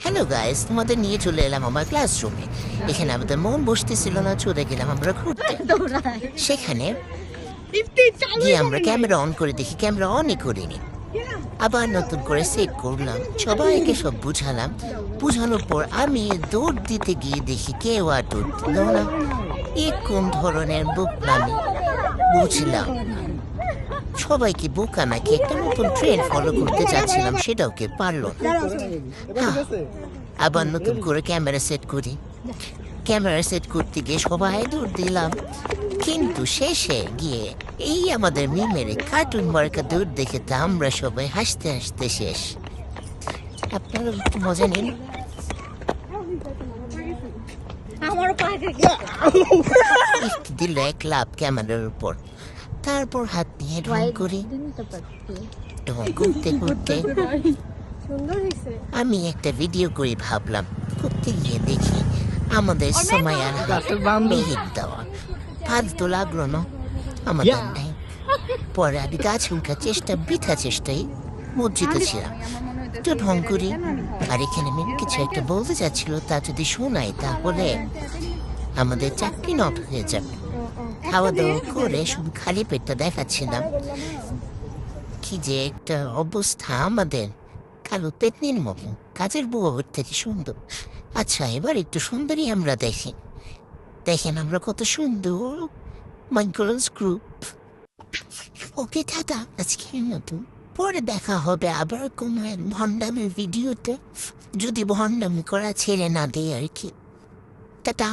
Hello guys, তোমাদের নিয়ে চলে এলাম আমার ক্লাসরুমে। এখানে আমাদের মন বসতেছিল না, চলে গেলাম আমরা ঘুরতে। সেখানে গিয়ে আমরা ক্যামেরা অন করে দেখি ক্যামেরা অনই করিনি। আবার নতুন করে সেট করলাম, সবাইকে সব বুঝালাম। বুঝানোর পর আমি দৌড় দিতে গিয়ে দেখি কেউ আর দৌড় দিল না। এ কোন ধরনের বোকামি বুঝলাম না। সবাইকে বোকা নাকি একটা নতুন ট্রেন ফলো করতে যাচ্ছিলাম, সেটাও কে পারলো না। আবার নতুন করে ক্যামেরা সেট করি। ক্যামেরা সেট করতে গিয়ে সবাই দৌড় দিলাম, কিন্তু শেষে গিয়ে এই আমাদের মিমের কার্টুন মার্কা দৌড় দেখে তো আমরা সবাই হাসতে হাসতে শেষ। আপনারা একটু মজা নিন। দিল এক লাভ ক্যামেরার উপর। তারপর হাত নিয়ে ঢং করি। ঢং করতে করতে আমি একটা ভিডিও করে ভাবলাম, করতে গিয়ে দেখি আমাদের সময় আর মেহিত দেওয়া ফালতু লাগলো না আমাদের নেই। পরে আমি গাছ উঠার চেষ্টা, বৃথা চেষ্টাই মসজিদে ছিলাম। তো ঢং করি। আর এখানে মেয়ে কিছু একটা বলতে চাচ্ছিল, তা যদি শোনাই তাহলে আমাদের চাকরি নট হয়ে যাবে। খাওয়া দাওয়া করে শুধু খালি পেটটা দেখাচ্ছিলাম। কি যে একটা অবস্থা আমাদের, কালো পেতনির মতো। কাজের বউয়ের থেকে সুন্দর। আচ্ছা, এবার একটু সুন্দরী আমরা দেখি। দেখেন আমরা কত সুন্দর। মাই গার্লস গ্রুপ। ওকে দাদা, আজকের মতো পরে দেখা হবে আবার কোনো এক ভণ্ডামের ভিডিওতে, যদি ভণ্ডামি করা ছেড়ে না দেয় আর কি। টাটা।